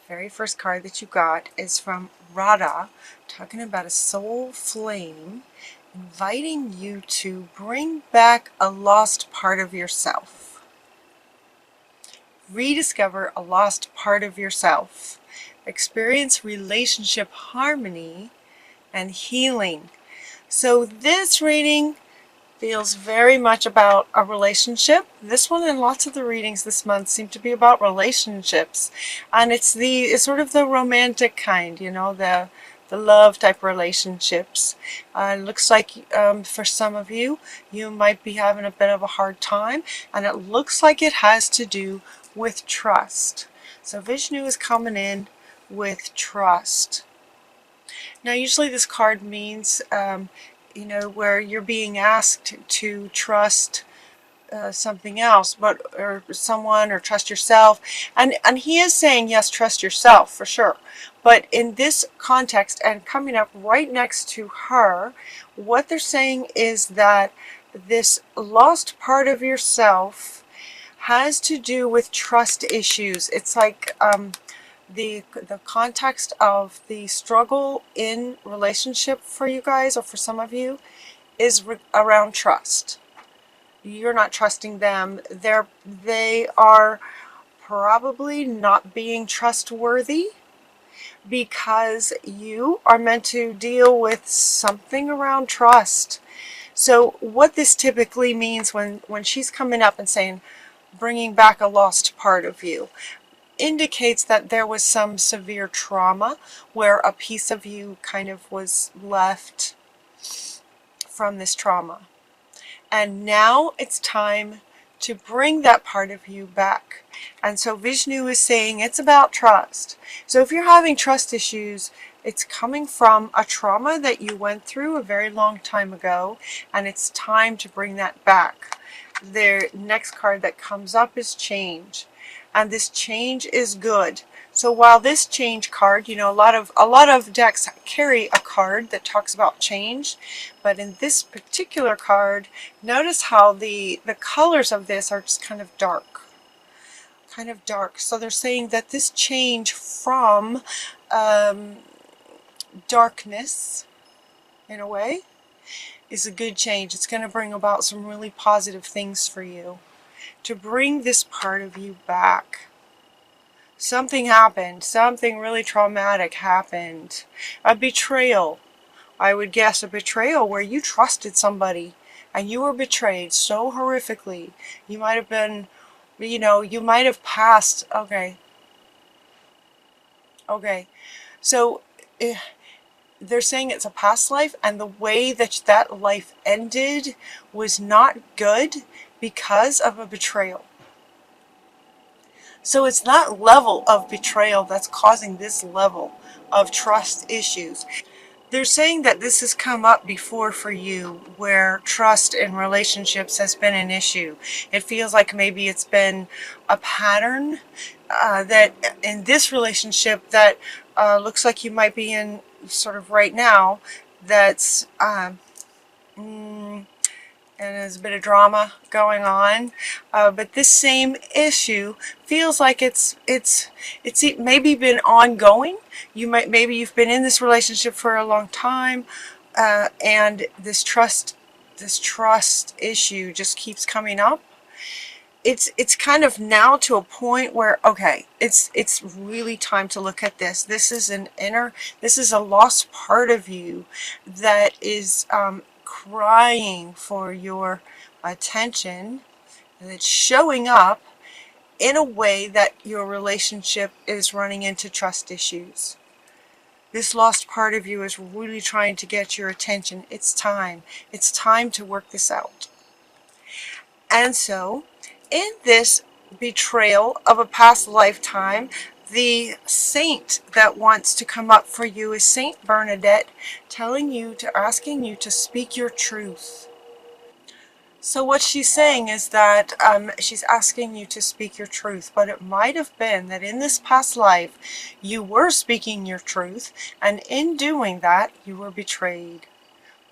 very first card that you got is from Radha, talking about a soul flame, inviting you to bring back a lost part of yourself. Rediscover a lost part of yourself. Experience relationship harmony and healing. So this reading feels very much about a relationship. This one and lots of the readings this month seem to be about relationships, and it's sort of the romantic kind, you know, the love type relationships. Looks like for some of you, you might be having a bit of a hard time, and it looks like it has to do with trust. So Vishnu is coming in with trust. Now, usually this card means, you know, where you're being asked to trust something else, or someone, or trust yourself. And he is saying, yes, trust yourself for sure. But in this context, and coming up right next to her, what they're saying is that this lost part of yourself has to do with trust issues. It's like the context of the struggle in relationship for you guys, or for some of you, is around trust. You're not trusting them. They are probably not being trustworthy, because you are meant to deal with something around trust. So what this typically means when she's coming up and saying bringing back a lost part of you, indicates that there was some severe trauma where a piece of you kind of was left from this trauma. And now it's time to bring that part of you back. And so Vishnu is saying it's about trust. So if you're having trust issues, it's coming from a trauma that you went through a very long time ago, and it's time to bring that back. The next card that comes up is change. And this change is good. So while this change card, you know, a lot of decks carry a card that talks about change, but in this particular card, notice how the colors of this are just kind of dark. So they're saying that this change from darkness, in a way, is a good change. It's going to bring about some really positive things for you, to bring this part of you back. Something happened. Something really traumatic happened. A betrayal. I would guess a betrayal where you trusted somebody and you were betrayed so horrifically. You might have been, you know, you might have passed. Okay. So they're saying it's a past life, and the way that that life ended was not good because of a betrayal. So it's that level of betrayal that's causing this level of trust issues. They're saying that this has come up before for you, where trust in relationships has been an issue. It feels like maybe it's been a pattern that in this relationship that looks like you might be in sort of right now, that's and there's a bit of drama going on, but this same issue feels like it's maybe been ongoing. Maybe you've been in this relationship for a long time, and this trust issue just keeps coming up. It's kind of now to a point where, okay, it's really time to look at this. This is a lost part of you that is crying for your attention, and it's showing up in a way that your relationship is running into trust issues. This lost part of you is really trying to get your attention. It's time. It's time to work this out. And so, in this betrayal of a past lifetime, the saint that wants to come up for you is Saint Bernadette, asking you to speak your truth. So what she's saying is that she's asking you to speak your truth, but it might have been that in this past life you were speaking your truth, and in doing that you were betrayed,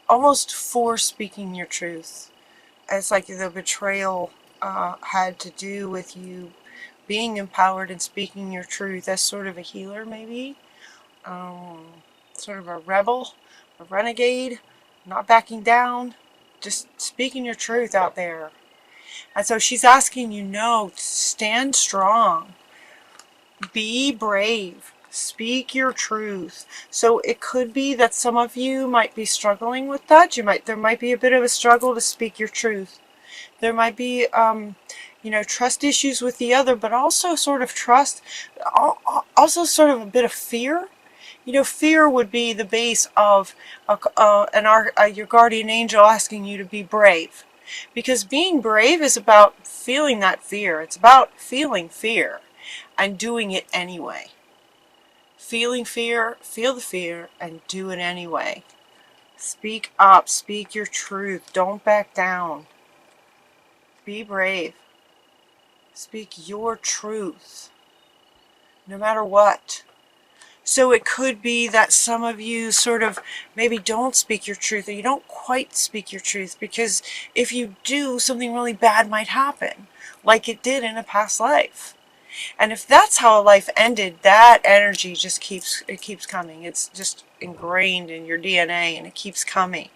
almost for speaking your truth. It's like the betrayal had to do with you being empowered and speaking your truth as sort of a healer, maybe. Sort of a rebel, a renegade, not backing down, just speaking your truth out there. And so she's asking you, no, stand strong, be brave, speak your truth. So it could be that some of you might be struggling with that. There might be a bit of a struggle to speak your truth. There might be, trust issues with the other, but also sort of trust, also sort of a bit of fear. Fear would be the base of your guardian angel asking you to be brave. Because being brave is about feeling that fear. It's about feeling fear and doing it anyway. Feeling fear, feel the fear, and do it anyway. Speak up, speak your truth. Don't back down. Be brave. Speak your truth, no matter what. So it could be that some of you sort of maybe don't speak your truth, or you don't quite speak your truth, because if you do, something really bad might happen, like it did in a past life. And if that's how a life ended, that energy just keeps coming. It's just ingrained in your DNA, and it keeps coming.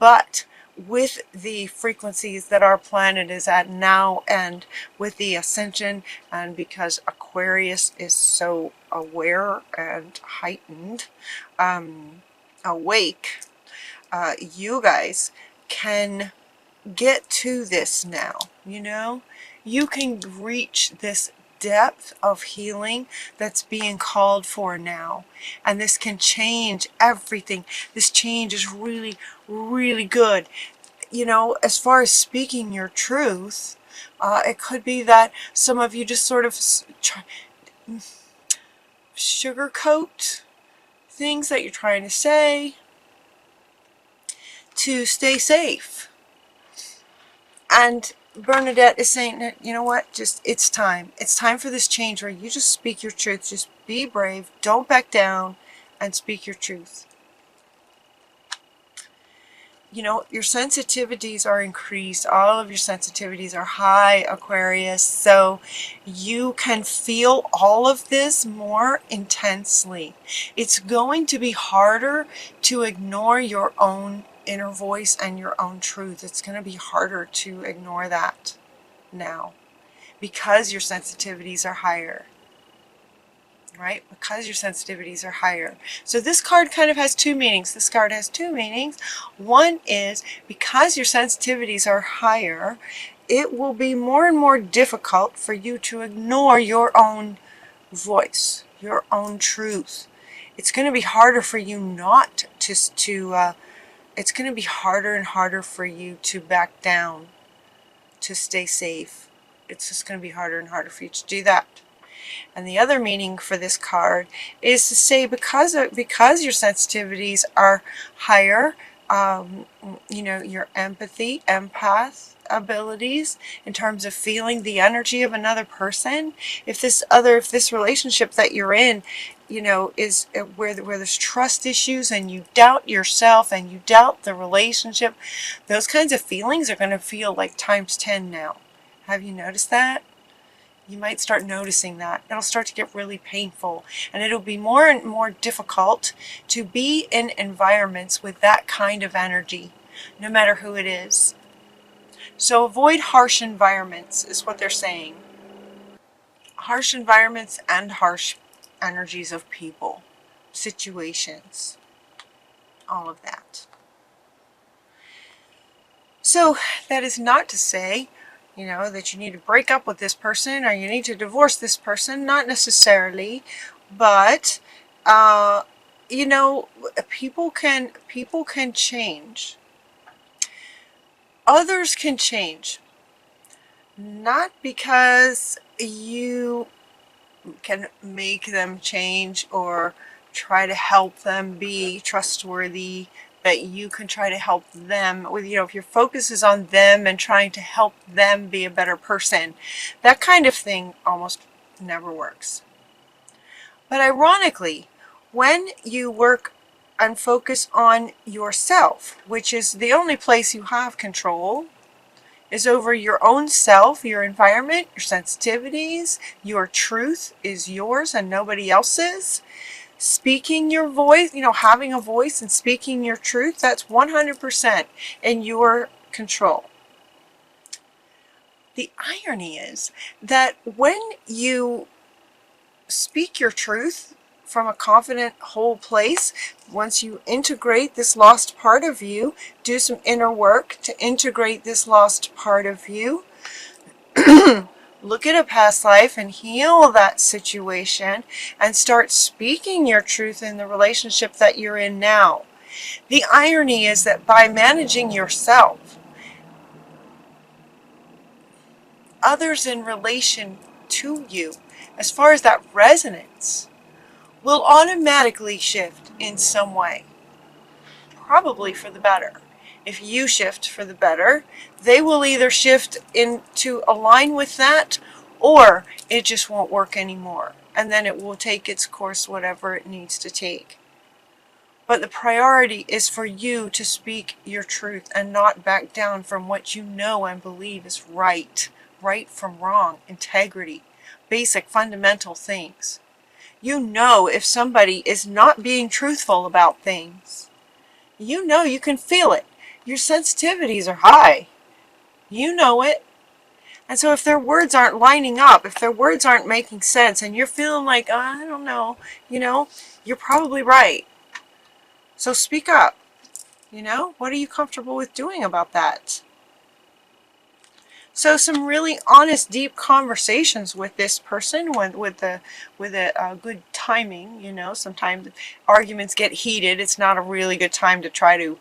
But with the frequencies that our planet is at now, and with the ascension, and because Aquarius is so aware and heightened, awake, you guys can get to this now. You can reach this depth of healing that's being called for now, and this can change everything. This change is really, really good. As far as speaking your truth, it could be that some of you just sort of sugarcoat things that you're trying to say to stay safe. And Bernadette is saying, you know what, it's time. It's time for this change where you just speak your truth. Just be brave, don't back down, and speak your truth. Your sensitivities are increased. All of your sensitivities are high, Aquarius. So you can feel all of this more intensely. It's going to be harder to ignore your own inner voice and your own truth. It's going to be harder to ignore that now because your sensitivities are higher. Right? Because your sensitivities are higher. So this card kind of has two meanings. This card has two meanings. One is because your sensitivities are higher, it will be more and more difficult for you to ignore your own voice, your own truth. It's going to be harder for you not to it's going to be harder and harder for you to back down, to stay safe. It's just going to be harder and harder for you to do that. And the other meaning for this card is to say because your sensitivities are higher, your empathy, empath abilities in terms of feeling the energy of another person. If this relationship that you're in, is where there's trust issues and you doubt yourself and you doubt the relationship, those kinds of feelings are going to feel like times 10 now. Have you noticed that? You might start noticing that. It'll start to get really painful, and it'll be more and more difficult to be in environments with that kind of energy, no matter who it is. So avoid harsh environments is what they're saying. Harsh environments and harsh energies of people, situations, all of that. So that is not to say that you need to break up with this person or you need to divorce this person, not necessarily, but people can change. Others can change, not because you can make them change or try to help them be trustworthy, but you can try to help them with, if your focus is on them and trying to help them be a better person, that kind of thing almost never works. But ironically, when you work and focus on yourself, which is the only place you have control, is over your own self, your environment, your sensitivities. Your truth is yours and nobody else's. Speaking your voice, having a voice and speaking your truth, that's 100% in your control. The irony is that when you speak your truth from a confident, whole place, once you integrate this lost part of you, do some inner work to integrate this lost part of you, look at a past life and heal that situation and start speaking your truth in the relationship that you're in now. The irony is that by managing yourself, others in relation to you, as far as that resonance, will automatically shift in some way, probably for the better. If you shift for the better, they will either shift in to align with that, or it just won't work anymore, and then it will take its course, whatever it needs to take. But the priority is for you to speak your truth and not back down from what you know and believe is right. Right from wrong, integrity, basic fundamental things. You know if somebody is not being truthful about things. You know, you can feel it. Your sensitivities are high. You know it. And so if their words aren't lining up, if their words aren't making sense, and you're feeling like, oh, I don't know, you're probably right. So speak up. What are you comfortable with doing about that? So some really honest, deep conversations with this person, with a good timing. Sometimes arguments get heated. It's not a really good time to try to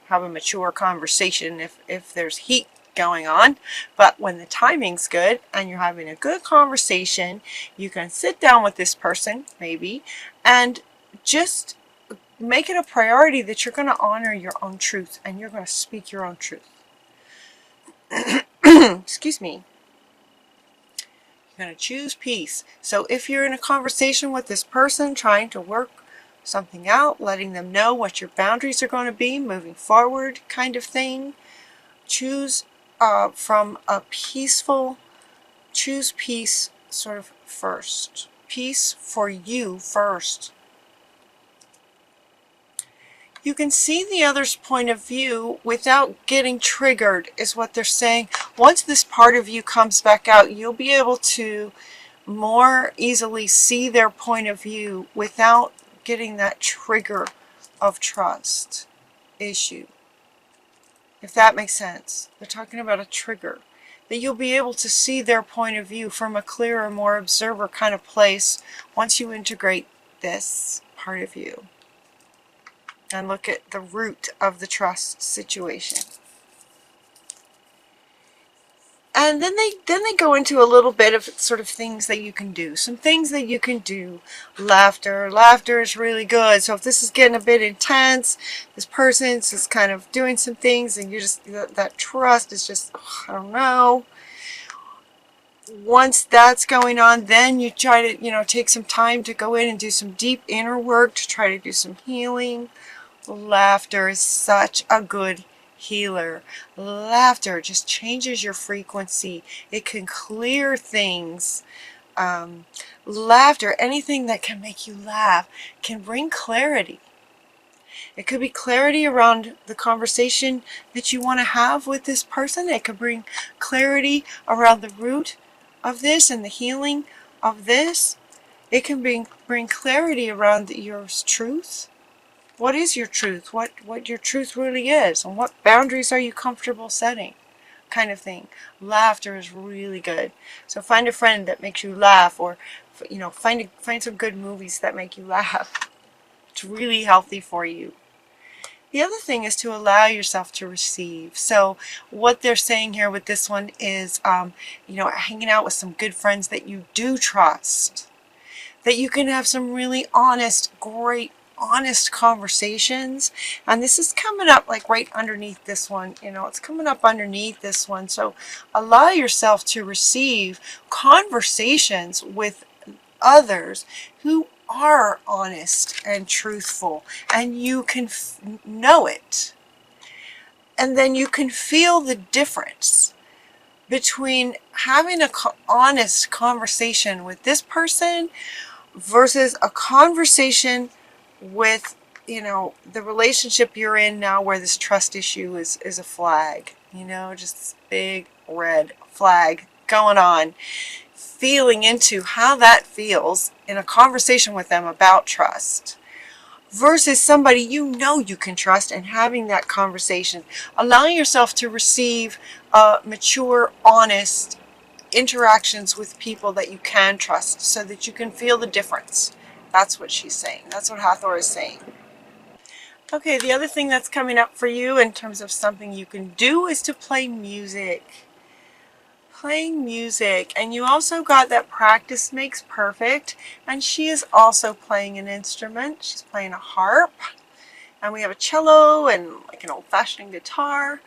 have a mature conversation if there's heat going on. But when the timing's good and you're having a good conversation, you can sit down with this person, maybe, and just make it a priority that you're going to honor your own truth and you're going to speak your own truth. Excuse me. You're going to choose peace. So if you're in a conversation with this person, trying to work something out, letting them know what your boundaries are going to be moving forward, kind of thing, choose from a peaceful, choose peace sort of first. Peace for you first. You can see the other's point of view without getting triggered, is what they're saying. Once this part of you comes back out, you'll be able to more easily see their point of view without getting that trigger of trust issue. If that makes sense. They're talking about a trigger. That you'll be able to see their point of view from a clearer, more observer kind of place once you integrate this part of you. And look at the root of the trust situation. And then they go into a little bit of sort of things that you can do. Some things that you can do. Laughter. Laughter is really good. So if this is getting a bit intense, this person's just kind of doing some things and you're just, that trust is just, I don't know. Once that's going on, then you try to, take some time to go in and do some deep inner work to try to do some healing. Laughter is such a good healer. Laughter just changes your frequency. It can clear things. Laughter, anything that can make you laugh, can bring clarity. It could be clarity around the conversation that you want to have with this person. It could bring clarity around the root of this and the healing of this. It can bring clarity around your truth. What is your truth? What your truth really is, and what boundaries are you comfortable setting, kind of thing. Laughter is really good. So find a friend that makes you laugh, or find some good movies that make you laugh. It's really healthy for you. The other thing is to allow yourself to receive. So what they're saying here with this one is, hanging out with some good friends that you do trust, that you can have some really honest conversations. And this is coming up like right underneath this one. It's coming up underneath this one. So allow yourself to receive conversations with others who are honest and truthful, and you can know it, and then you can feel the difference between having a honest conversation with this person versus a conversation with, you know, the relationship you're in now where this trust issue is a flag, you know, just this big red flag going on. Feeling into how that feels in a conversation with them about trust versus somebody you know you can trust and having that conversation, allowing yourself to receive mature, honest interactions with people that you can trust so that you can feel the difference. That's what she's saying. That's what Hathor is saying. Okay, the other thing that's coming up for you in terms of something you can do is to play music. Playing music. And you also got that practice makes perfect. And she is also playing an instrument. She's playing a harp. And we have a cello and like an old-fashioned guitar.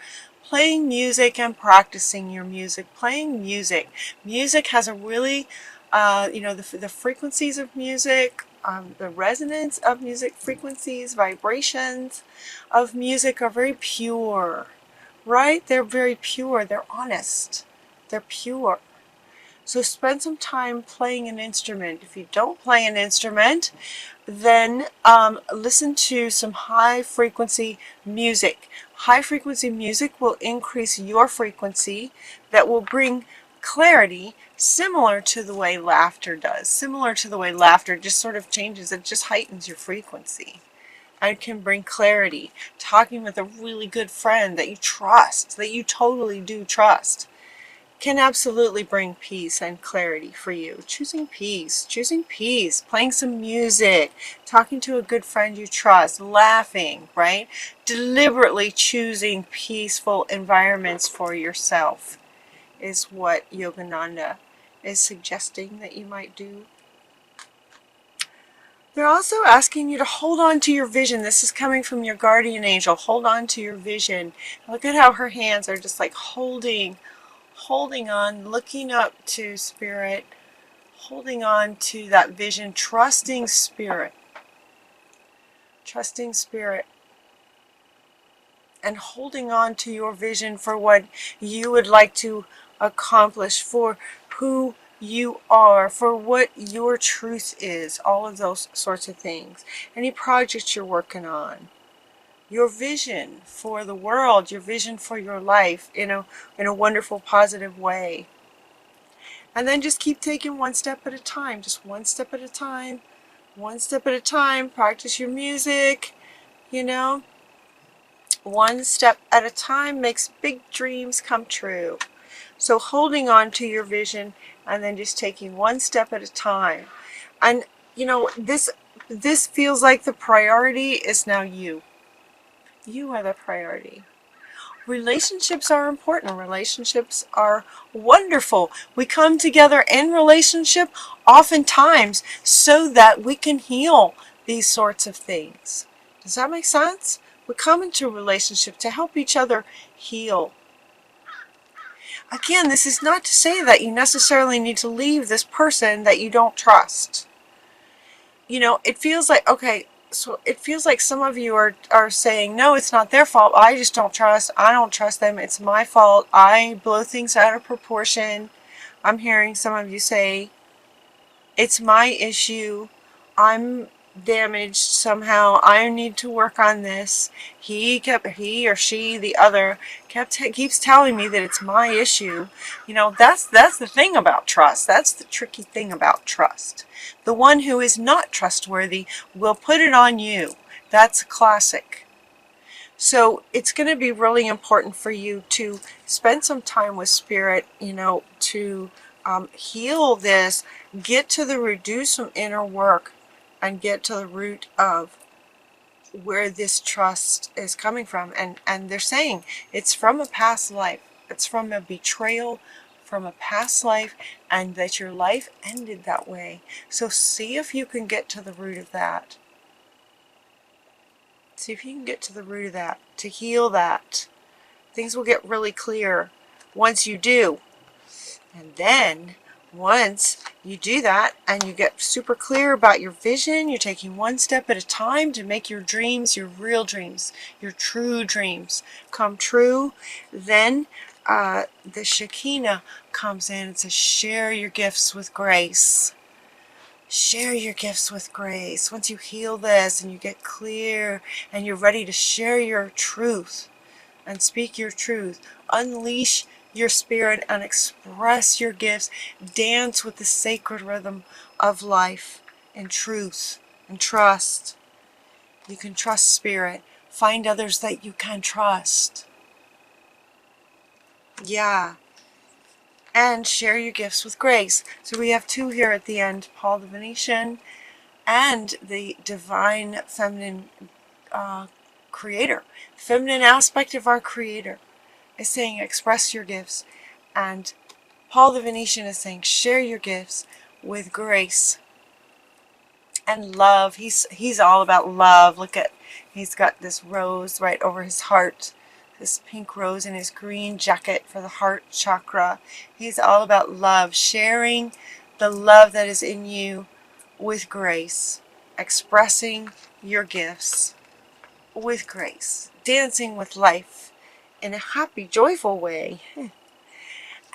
Playing music and practicing your music. Playing music. Music has a really, you know, the frequencies of music, the resonance of music, frequencies, vibrations of music are very pure, right? They're very pure. They're honest. They're pure. So spend some time playing an instrument. If you don't play an instrument, then listen to some high frequency music. High frequency music will increase your frequency that will bring clarity, similar to the way laughter does. Similar to the way laughter just sort of changes. It just heightens your frequency. And can bring clarity. Talking with a really good friend that you trust, that you totally do trust, can absolutely bring peace and clarity for you. Choosing peace, playing some music, talking to a good friend you trust, laughing, right? Deliberately choosing peaceful environments for yourself is what Yogananda is suggesting that you might do. They're also asking you to hold on to your vision. This is coming from your guardian angel. Hold on to your vision. Look at how her hands are just like holding on, looking up to spirit, holding on to that vision, trusting spirit, and holding on to your vision for what you would like to accomplish, for who you are, for what your truth is, all of those sorts of things. Any projects you're working on. Your vision for the world, your vision for your life in a wonderful, positive way. And then just keep taking one step at a time, just one step at a time, one step at a time. Practice your music, you know. One step at a time makes big dreams come true. So holding on to your vision and then just taking one step at a time. And, you know, this feels like the priority is now you. You are the priority. Relationships are important. Relationships are wonderful. We come together in relationship oftentimes so that we can heal these sorts of things. Does that make sense? We come into a relationship to help each other heal. Again, this is not to say that you necessarily need to leave this person that you don't trust. You know, it feels like, okay, so it feels like some of you are saying, no, it's not their fault. I just don't trust. I don't trust them. It's my fault. I blow things out of proportion. I'm hearing some of you say, it's my issue. I'm damaged somehow. I need to work on this. He or she, the other, keeps telling me that it's my issue. You know, that's the thing about trust. That's the tricky thing about trust. The one who is not trustworthy will put it on you. That's a classic. So it's going to be really important for you to spend some time with spirit, you know, to heal this, get to the root, do some inner work, and get to the root of where this trust is coming from. And they're saying it's from a past life. It's from a betrayal from a past life, and that your life ended that way. So see if you can get to the root of that. See if you can get to the root of that, to heal that. Things will get really clear once you do. And then once you do that and you get super clear about your vision, you're taking one step at a time to make your dreams, your real dreams, your true dreams come true, then the Shekinah comes in and says, share your gifts with grace. Share your gifts with grace. Once you heal this and you get clear and you're ready to share your truth and speak your truth, unleash your spirit and express your gifts, dance with the sacred rhythm of life and truth and trust. You can trust spirit. Find others that you can trust. Yeah. And share your gifts with grace. So we have two here at the end, Paul the Venetian and the divine feminine creator. Feminine aspect of our creator is saying express your gifts. And Paul the Venetian is saying share your gifts with grace and love. He's all about love. Look at, he's got this rose right over his heart. This pink rose in his green jacket for the heart chakra. He's all about love, sharing the love that is in you with grace, expressing your gifts with grace, dancing with life in a happy, joyful way.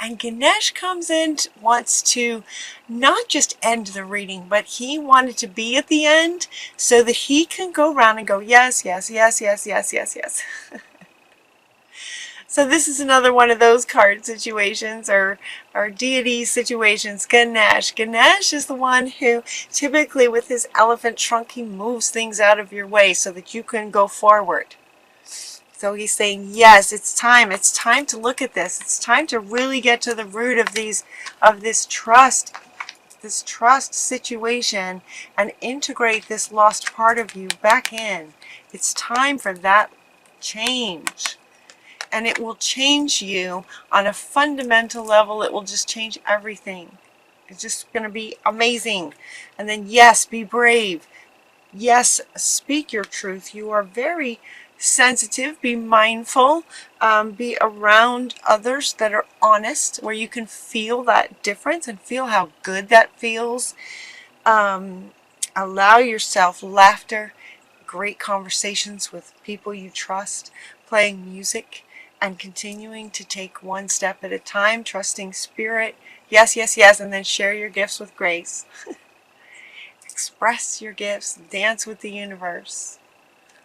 And Ganesh comes in, wants to not just end the reading, but he wanted to be at the end so that he can go around and go, yes, yes, yes, yes, yes, yes, yes. So this is another one of those card situations or deity situations. Ganesh. Ganesh is the one who typically with his elephant trunk, he moves things out of your way so that you can go forward. So he's saying, yes, it's time. It's time to look at this. It's time to really get to the root of this trust situation and integrate this lost part of you back in. It's time for that change. And it will change you on a fundamental level. It will just change everything. It's just going to be amazing. And then, yes, be brave. Yes, speak your truth. You are very sensitive. Be mindful. Be around others that are honest, where you can feel that difference and feel how good that feels. Allow yourself laughter, great conversations with people you trust, playing music, and continuing to take one step at a time, trusting spirit. Yes, yes, yes, and then share your gifts with grace. Express your gifts, dance with the universe.